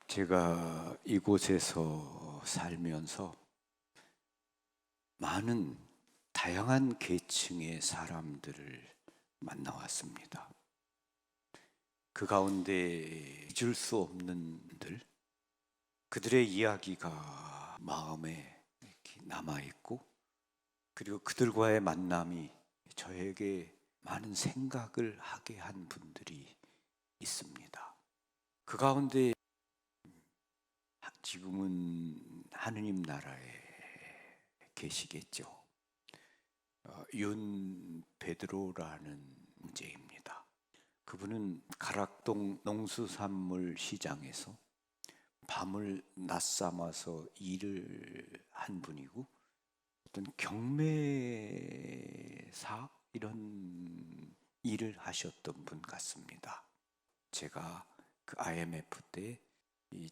제가 이곳에서 살면서 많은 다양한 계층의 사람들을 만나왔습니다. 그 가운데 잊을 수 없는 분들, 그들의 이야기가 마음에 이렇게 남아있고, 그리고 그들과의 만남이 저에게 많은 생각을 하게 한 분들이 있습니다. 그 가운데 지금은 하느님 나라에 계시겠죠. 윤 베드로라는 문제입니다. 그분은 가락동 농수산물 시장에서 밤을 낮삼아서 일을 한 분이고, 어떤 경매사 이런 일을 하셨던 분 같습니다. 제가 그 IMF 때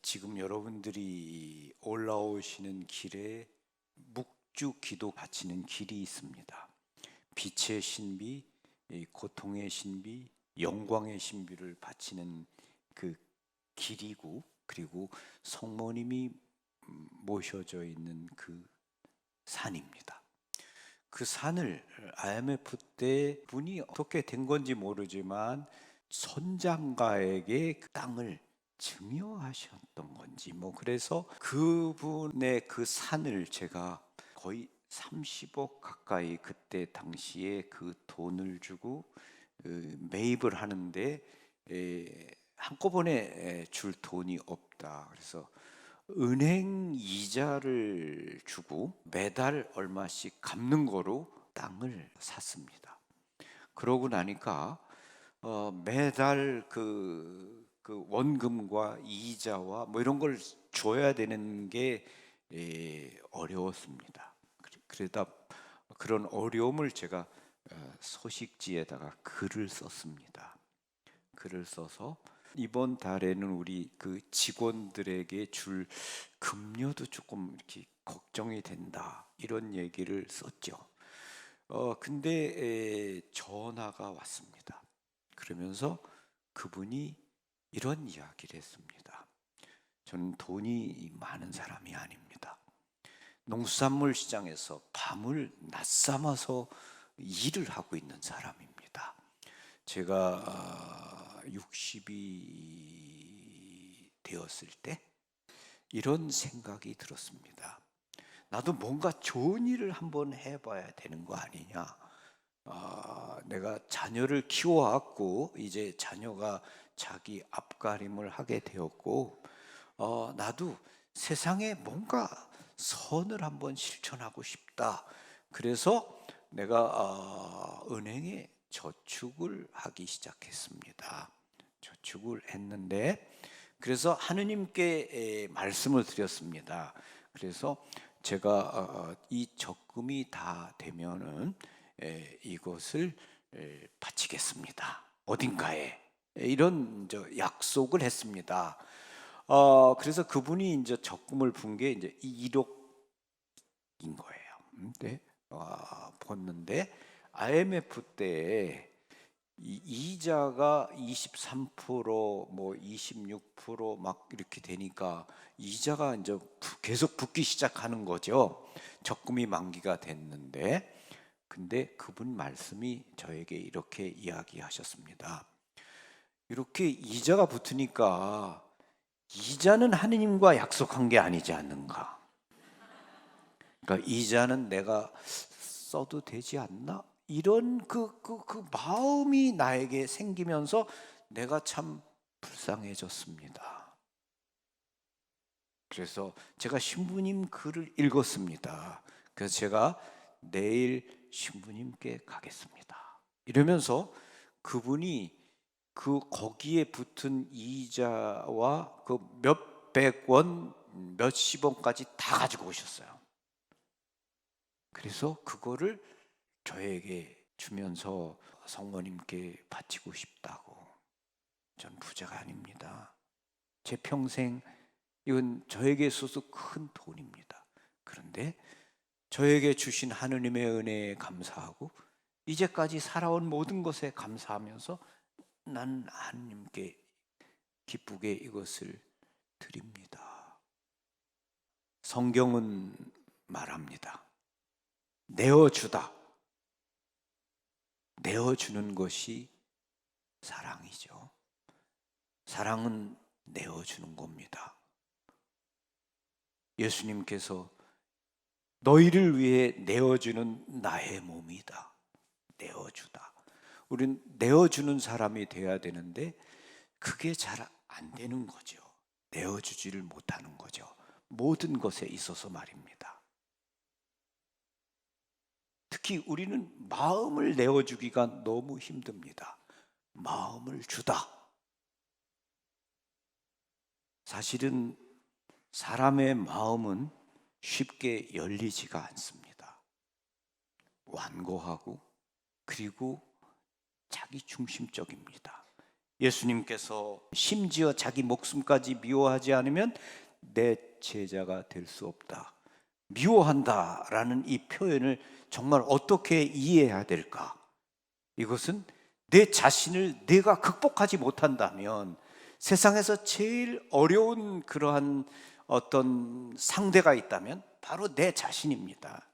지금 여러분들이 올라오시는 길에 묵주 기도 바치는 길이 있습니다. 빛의 신비, 고통의 신비, 영광의 신비를 바치는 그 길이고, 그리고 성모님이 모셔져 있는 그 산입니다. 그 산을 IMF 때 분이 어떻게 된 건지 모르지만 선장가에게 그 땅을 증여하셨던 건지 그래서 그분의 그 산을 제가 거의 30억 가까이 그때 당시에 그 돈을 주고 매입을 하는데 한꺼번에 줄 돈이 없다. 그래서 은행 이자를 주고 매달 얼마씩 갚는 거로 땅을 샀습니다. 그러고 나니까 매달 그 원금과 이자와 이런 걸 줘야 되는 게 어려웠습니다. 그러다 그런 어려움을 제가 소식지에다가 글을 썼습니다. 글을 써서 이번 달에는 우리 그 직원들에게 줄 급료도 조금 이렇게 걱정이 된다, 이런 얘기를 썼죠. 근데 전화가 왔습니다. 그러면서 그분이 이런 이야기를 했습니다. 저는 돈이 많은 사람이 아닙니다. 농수산물 시장에서 밤을 낮삼아서 일을 하고 있는 사람입니다. 제가 60이 되었을 때 이런 생각이 들었습니다. 나도 뭔가 좋은 일을 한번 해봐야 되는 거 아니냐. 내가 자녀를 키워왔고 이제 자녀가 자기 앞가림을 하게 되었고, 나도 세상에 뭔가 선을 한번 실천하고 싶다. 그래서 내가 은행에 저축을 하기 시작했습니다. 저축을 했는데, 그래서 하느님께 말씀을 드렸습니다. 그래서 제가 이 적금이 다 되면은 이것을 바치겠습니다. 어딘가에 이런 약속을 했습니다. 그래서 그분이 이제 적금을 분 게 이제 1억인 거예요. 네. 봤는데 IMF 때 이자가 23% 26% 이렇게 되니까 이자가 이제 계속 붙기 시작하는 거죠. 적금이 만기가 됐는데, 근데 그분 말씀이 저에게 이렇게 이야기하셨습니다. 이렇게 이자가 붙으니까 이자는 하느님과 약속한 게 아니지 않는가? 그러니까 이자는 내가 써도 되지 않나? 이런 그 마음이 나에게 생기면서 내가 참 불쌍해졌습니다. 그래서 제가 신부님 글을 읽었습니다. 그래서 제가 내일 신부님께 가겠습니다. 이러면서 그분이 거기에 붙은 이자와 그 몇백 원, 몇십 원까지 다 가지고 오셨어요. 그래서 그거를 저에게 주면서 성모님께 바치고 싶다고. 전 부자가 아닙니다. 제 평생 이건 저에게 있어서 큰 돈입니다. 그런데 저에게 주신 하느님의 은혜에 감사하고 이제까지 살아온 모든 것에 감사하면서 난 하느님께 기쁘게 이것을 드립니다. 성경은 말합니다. 내어주다. 내어주는 것이 사랑이죠. 사랑은 내어주는 겁니다. 예수님께서 너희를 위해 내어주는 나의 몸이다. 내어주다. 우린 내어주는 사람이 되어야 되는데 그게 잘 안 되는 거죠. 내어주지를 못하는 거죠. 모든 것에 있어서 말입니다. 특히 우리는 마음을 내어주기가 너무 힘듭니다. 마음을 주다. 사실은 사람의 마음은 쉽게 열리지가 않습니다. 완고하고 그리고 자기 중심적입니다. 예수님께서 심지어 자기 목숨까지 미워하지 않으면 내 제자가 될 수 없다. 미워한다라는 이 표현을 정말 어떻게 이해해야 될까? 이것은 내 자신을 내가 극복하지 못한다면 세상에서 제일 어려운 그러한 어떤 상대가 있다면 바로 내 자신입니다.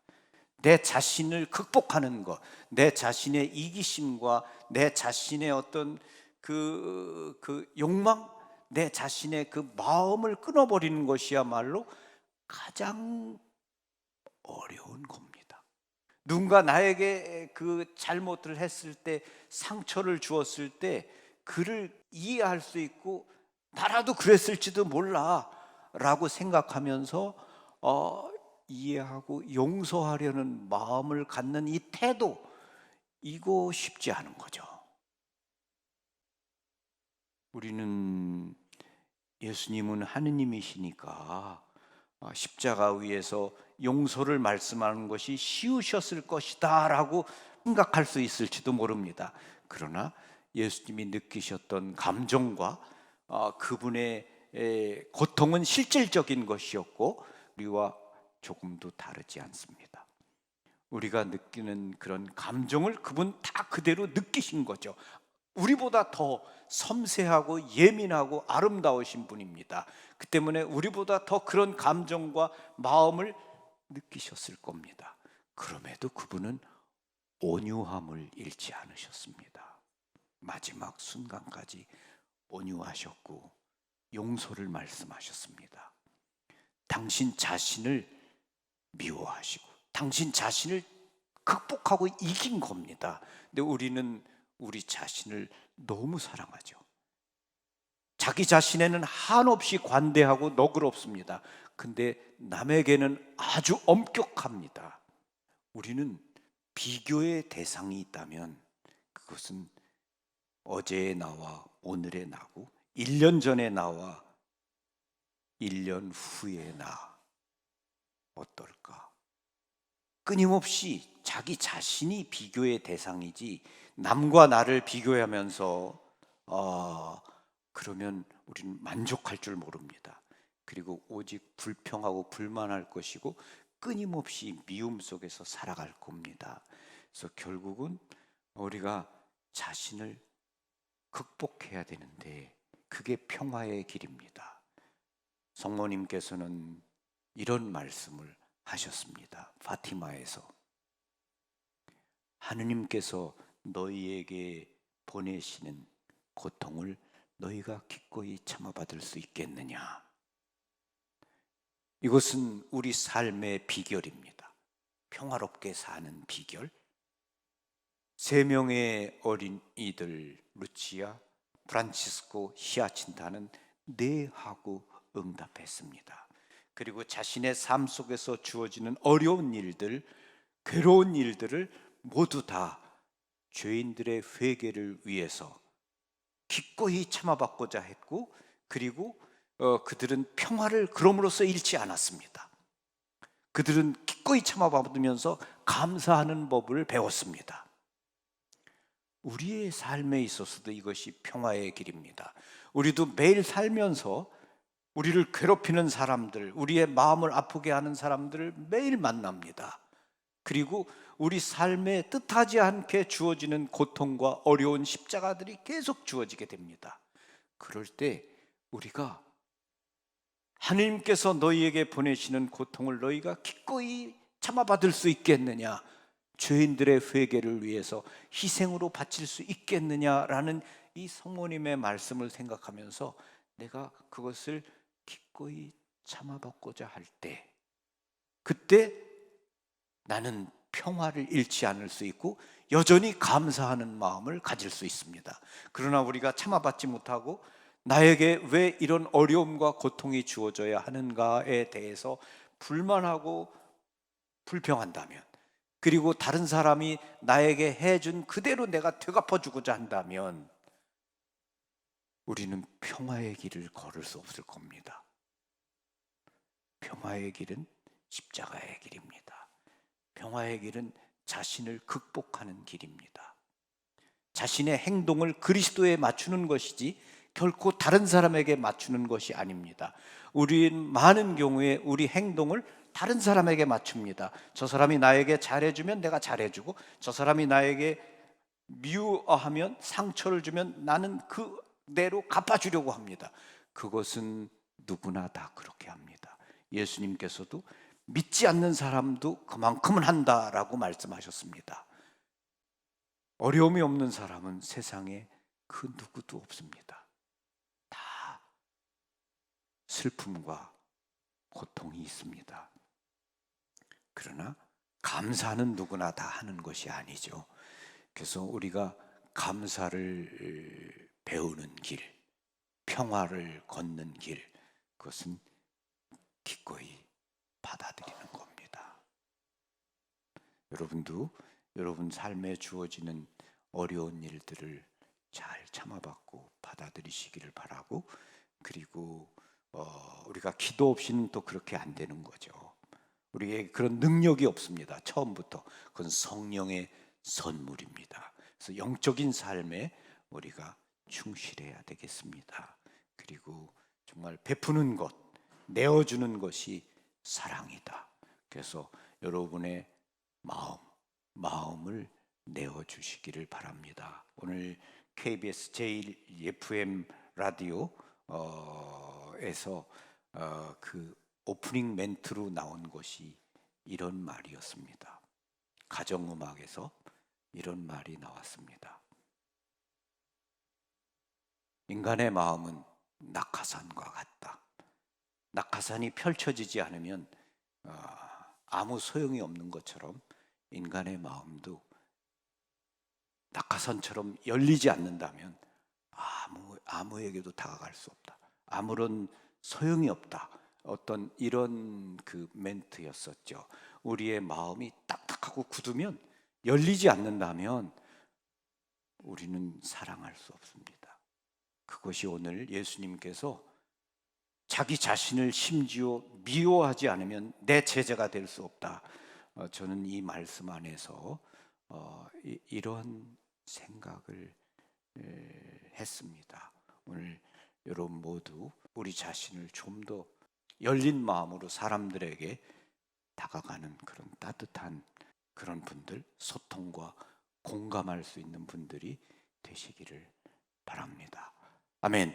내 자신을 극복하는 것, 내 자신의 이기심과 내 자신의 어떤 그 욕망, 내 자신의 그 마음을 끊어버리는 것이야말로 가장 어려운 겁니다. 누군가 나에게 그 잘못을 했을 때, 상처를 주었을 때 그를 이해할 수 있고 나라도 그랬을지도 몰라 라고 생각하면서 이해하고 용서하려는 마음을 갖는 이 태도, 이거 쉽지 않은 거죠. 우리는 예수님은 하느님이시니까 십자가 위에서 용서를 말씀하는 것이 쉬우셨을 것이다 라고 생각할 수 있을지도 모릅니다. 그러나 예수님이 느끼셨던 감정과 그분의 고통은 실질적인 것이었고 우리와 조금도 다르지 않습니다. 우리가 느끼는 그런 감정을 그분 다 그대로 느끼신 거죠. 우리보다 더 섬세하고 예민하고 아름다우신 분입니다. 그 때문에 우리보다 더 그런 감정과 마음을 느끼셨을 겁니다. 그럼에도 그분은 온유함을 잃지 않으셨습니다. 마지막 순간까지 온유하셨고 용서를 말씀하셨습니다. 당신 자신을 미워하시고 당신 자신을 극복하고 이긴 겁니다. 근데 우리는 우리 자신을 너무 사랑하죠. 자기 자신에는 한없이 관대하고 너그럽습니다. 근데 남에게는 아주 엄격합니다. 우리는 비교의 대상이 있다면 그것은 어제의 나와 오늘의 나고 1년 전의 나와 1년 후의 나 어떨까? 끊임없이 자기 자신이 비교의 대상이지 남과 나를 비교하면서 그러면 우리는 만족할 줄 모릅니다. 그리고 오직 불평하고 불만할 것이고 끊임없이 미움 속에서 살아갈 겁니다. 그래서 결국은 우리가 자신을 극복해야 되는데 그게 평화의 길입니다. 성모님께서는 이런 말씀을 하셨습니다. 파티마에서 하느님께서 너희에게 보내시는 고통을 너희가 기꺼이 참아받을 수 있겠느냐? 이것은 우리 삶의 비결입니다. 평화롭게 사는 비결. 3명의 어린이들 루치아, 프란치스코, 히아친타는 네 하고 응답했습니다. 그리고 자신의 삶 속에서 주어지는 어려운 일들, 괴로운 일들을 모두 다 죄인들의 회개를 위해서 기꺼이 참아받고자 했고 그리고 그들은 평화를 그럼으로써 잃지 않았습니다. 그들은 기꺼이 참아받으면서 감사하는 법을 배웠습니다. 우리의 삶에 있어서도 이것이 평화의 길입니다. 우리도 매일 살면서 우리를 괴롭히는 사람들, 우리의 마음을 아프게 하는 사람들을 매일 만납니다. 그리고 우리 삶에 뜻하지 않게 주어지는 고통과 어려운 십자가들이 계속 주어지게 됩니다. 그럴 때 우리가 하나님께서 너희에게 보내시는 고통을 너희가 기꺼이 참아받을 수 있겠느냐? 죄인들의 회개를 위해서 희생으로 바칠 수 있겠느냐라는 이 성모님의 말씀을 생각하면서 내가 그것을 기꺼이 참아받고자 할 때, 그때 나는 평화를 잃지 않을 수 있고 여전히 감사하는 마음을 가질 수 있습니다. 그러나 우리가 참아받지 못하고 나에게 왜 이런 어려움과 고통이 주어져야 하는가에 대해서 불만하고 불평한다면, 그리고 다른 사람이 나에게 해준 그대로 내가 되갚아주고자 한다면 우리는 평화의 길을 걸을 수 없을 겁니다. 평화의 길은 십자가의 길입니다. 평화의 길은 자신을 극복하는 길입니다. 자신의 행동을 그리스도에 맞추는 것이지 결코 다른 사람에게 맞추는 것이 아닙니다. 우리는 많은 경우에 우리 행동을 다른 사람에게 맞춥니다. 저 사람이 나에게 잘해주면 내가 잘해주고, 저 사람이 나에게 미워하면, 상처를 주면 나는 그대로 갚아주려고 합니다. 그것은 누구나 다 그렇게 합니다. 예수님께서도 믿지 않는 사람도 그만큼은 한다라고 말씀하셨습니다. 어려움이 없는 사람은 세상에 그 누구도 없습니다. 다 슬픔과 고통이 있습니다. 그러나 감사는 누구나 다 하는 것이 아니죠. 그래서 우리가 감사를 배우는 길, 평화를 걷는 길, 그것은 기꺼이 받아들이는 겁니다. 여러분도 여러분 삶에 주어지는 어려운 일들을 잘 참아받고 받아들이시기를 바라고, 그리고 우리가 기도 없이는 또 그렇게 안 되는 거죠. 우리에게 그런 능력이 없습니다. 처음부터. 그건 성령의 선물입니다. 그래서 영적인 삶에 우리가 충실해야 되겠습니다. 그리고 정말 베푸는 것, 내어주는 것이 사랑이다. 그래서 여러분의 마음을 내어주시기를 바랍니다. 오늘 KBS 제1FM 라디오에서 그 오프닝 멘트로 나온 것이 이런 말이었습니다. 가정음악에서 이런 말이 나왔습니다. 인간의 마음은 낙하산과 같다. 낙하산이 펼쳐지지 않으면 아무 소용이 없는 것처럼 인간의 마음도 낙하산처럼 열리지 않는다면 아무에게도 다가갈 수 없다. 아무런 소용이 없다. 어떤 이런 그 멘트였었죠. 우리의 마음이 딱딱하고 굳으면, 열리지 않는다면 우리는 사랑할 수 없습니다. 그것이 오늘 예수님께서 자기 자신을 심지어 미워하지 않으면 내 제자가 될 수 없다. 저는 이 말씀 안에서 이런 생각을 했습니다. 오늘 여러분 모두 우리 자신을 좀 더 열린 마음으로 사람들에게 다가가는 그런 따뜻한 그런 분들, 소통과 공감할 수 있는 분들이 되시기를 바랍니다. 아멘.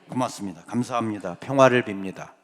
고맙습니다. 감사합니다. 평화를 빕니다.